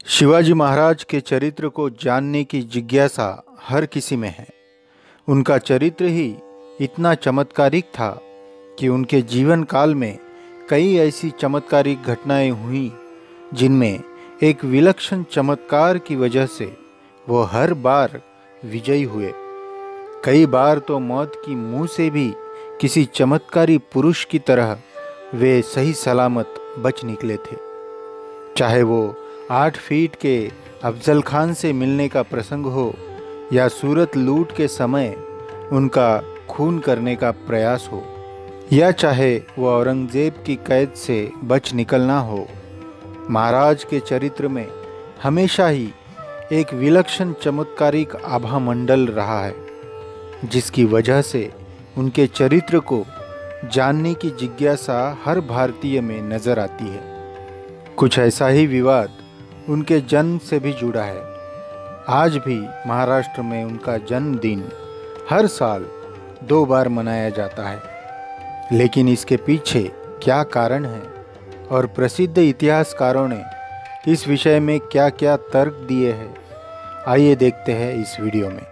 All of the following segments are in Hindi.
शिवाजी महाराज के चरित्र को जानने की जिज्ञासा हर किसी में है। उनका चरित्र ही इतना चमत्कारिक था कि उनके जीवन काल में कई ऐसी चमत्कारिक घटनाएं हुई जिनमें एक विलक्षण चमत्कार की वजह से वो हर बार विजयी हुए। कई बार तो मौत की मुंह से भी किसी चमत्कारी पुरुष की तरह वे सही सलामत बच निकले थे। चाहे वो 8 फीट के अफजल खान से मिलने का प्रसंग हो या सूरत लूट के समय उनका खून करने का प्रयास हो, या चाहे वो औरंगजेब की कैद से बच निकलना हो, महाराज के चरित्र में हमेशा ही एक विलक्षण चमत्कारिक आभा मंडल रहा है, जिसकी वजह से उनके चरित्र को जानने की जिज्ञासा हर भारतीय में नजर आती है। कुछ ऐसा ही विवाद उनके जन्म से भी जुड़ा है। आज भी महाराष्ट्र में उनका जन्मदिन हर साल 2 बार मनाया जाता है, लेकिन इसके पीछे क्या कारण है और प्रसिद्ध इतिहासकारों ने इस विषय में क्या क्या तर्क दिए हैं, आइए देखते हैं इस वीडियो में।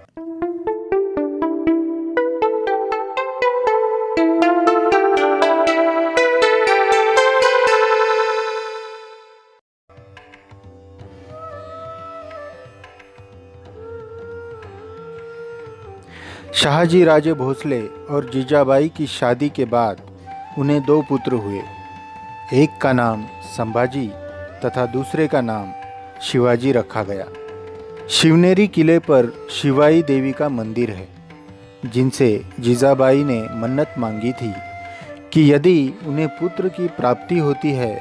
शाहजी राजे भोसले और जीजाबाई की शादी के बाद उन्हें 2 पुत्र हुए। एक का नाम संभाजी तथा दूसरे का नाम शिवाजी रखा गया। शिवनेरी किले पर शिवाई देवी का मंदिर है, जिनसे जीजाबाई ने मन्नत मांगी थी कि यदि उन्हें पुत्र की प्राप्ति होती है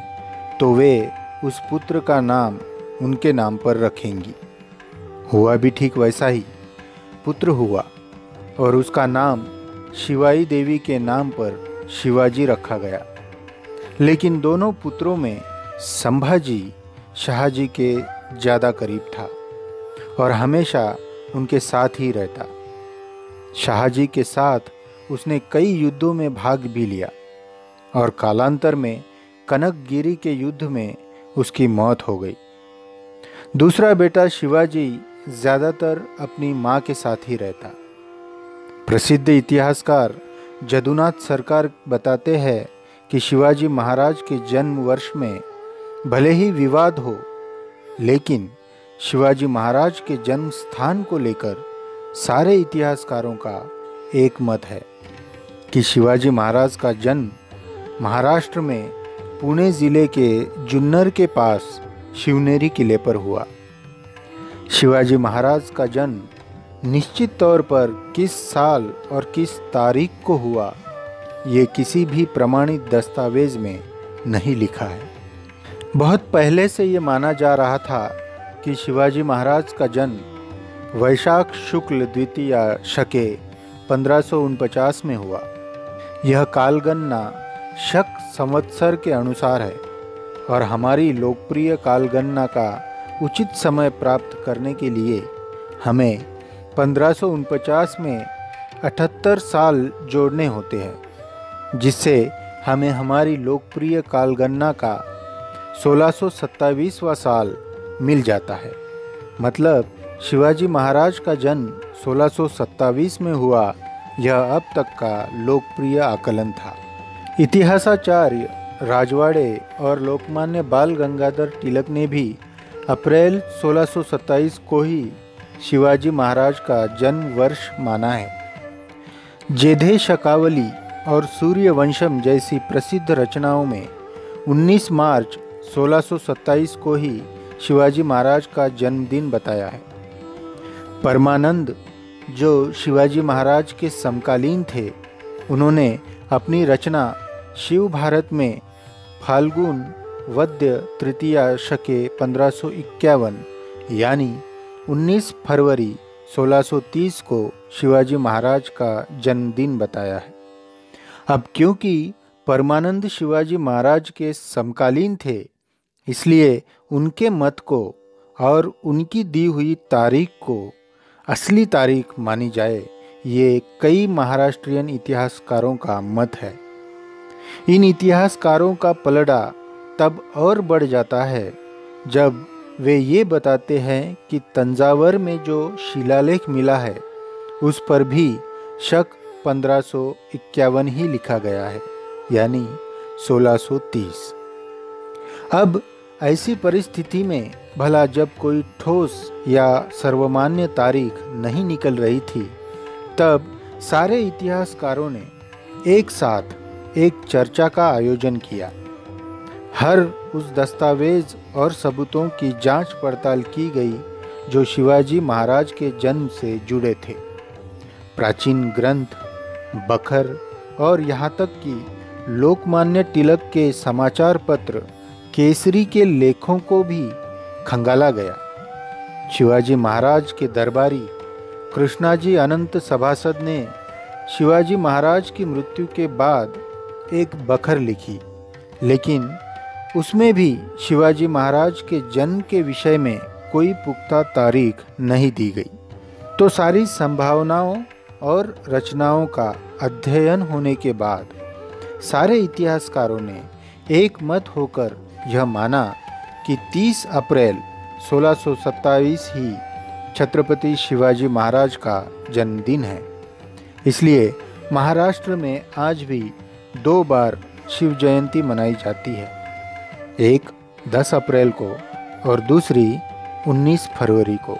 तो वे उस पुत्र का नाम उनके नाम पर रखेंगी। हुआ भी ठीक वैसा ही, पुत्र हुआ और उसका नाम शिवाई देवी के नाम पर शिवाजी रखा गया। लेकिन दोनों पुत्रों में संभाजी शाहजी के ज़्यादा करीब था और हमेशा उनके साथ ही रहता। शाहजी के साथ उसने कई युद्धों में भाग भी लिया और कालांतर में कनकगिरी के युद्ध में उसकी मौत हो गई। दूसरा बेटा शिवाजी ज़्यादातर अपनी माँ के साथ ही रहता। प्रसिद्ध इतिहासकार जदुनाथ सरकार बताते हैं कि शिवाजी महाराज के जन्म वर्ष में भले ही विवाद हो, लेकिन शिवाजी महाराज के जन्म स्थान को लेकर सारे इतिहासकारों का एक मत है कि शिवाजी महाराज का जन्म महाराष्ट्र में पुणे ज़िले के जुन्नर के पास शिवनेरी किले पर हुआ। शिवाजी महाराज का जन्म निश्चित तौर पर किस साल और किस तारीख को हुआ, ये किसी भी प्रमाणित दस्तावेज में नहीं लिखा है। बहुत पहले से ये माना जा रहा था कि शिवाजी महाराज का जन्म वैशाख शुक्ल द्वितीया शके 1549 में हुआ। यह कालगणना शक संवत्सर के अनुसार है और हमारी लोकप्रिय कालगणना का उचित समय प्राप्त करने के लिए हमें 1549 में 78 साल जोड़ने होते हैं, जिससे हमें हमारी लोकप्रिय कालगणना का 1627वां साल मिल जाता है। मतलब शिवाजी महाराज का जन्म 1627 में हुआ, यह अब तक का लोकप्रिय आकलन था। इतिहासाचार्य राजवाड़े और लोकमान्य बाल गंगाधर तिलक ने भी अप्रैल 1627 को ही शिवाजी महाराज का जन्म वर्ष माना है। जेधे शकावली और सूर्यवंशम जैसी प्रसिद्ध रचनाओं में 19 मार्च 1627 को ही शिवाजी महाराज का जन्मदिन बताया है। परमानंद, जो शिवाजी महाराज के समकालीन थे, उन्होंने अपनी रचना शिव भारत में फाल्गुन वद्य तृतीया शके 1551 यानी 19 फरवरी 1630 को शिवाजी महाराज का जन्मदिन बताया है। अब क्योंकि परमानंद शिवाजी महाराज के समकालीन थे, इसलिए उनके मत को और उनकी दी हुई तारीख को असली तारीख मानी जाए, ये कई महाराष्ट्रियन इतिहासकारों का मत है। इन इतिहासकारों का पलड़ा तब और बढ़ जाता है जब वे ये बताते हैं कि तंजावर में जो शिलालेख मिला है उस पर भी शक 1551 ही लिखा गया है, यानी 1630। अब ऐसी परिस्थिति में भला जब कोई ठोस या सर्वमान्य तारीख नहीं निकल रही थी, तब सारे इतिहासकारों ने एक साथ एक चर्चा का आयोजन किया। हर उस दस्तावेज और सबूतों की जांच पड़ताल की गई जो शिवाजी महाराज के जन्म से जुड़े थे। प्राचीन ग्रंथ, बखर और यहाँ तक कि लोकमान्य तिलक के समाचार पत्र केसरी के लेखों को भी खंगाला गया। शिवाजी महाराज के दरबारी कृष्णाजी अनंत सभासद ने शिवाजी महाराज की मृत्यु के बाद एक बखर लिखी, लेकिन उसमें भी शिवाजी महाराज के जन्म के विषय में कोई पुख्ता तारीख नहीं दी गई। तो सारी संभावनाओं और रचनाओं का अध्ययन होने के बाद सारे इतिहासकारों ने एक मत होकर यह माना कि 30 अप्रैल 1627 ही छत्रपति शिवाजी महाराज का जन्मदिन है। इसलिए महाराष्ट्र में आज भी 2 बार शिव जयंती मनाई जाती है, एक 10 अप्रैल को और दूसरी 19 फरवरी को।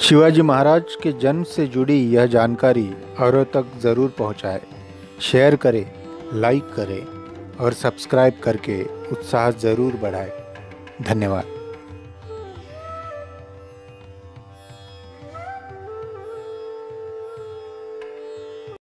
शिवाजी महाराज के जन्म से जुड़ी यह जानकारी औरों तक ज़रूर पहुंचाएं, शेयर करें, लाइक करें और सब्सक्राइब करके उत्साह ज़रूर बढ़ाएं। धन्यवाद।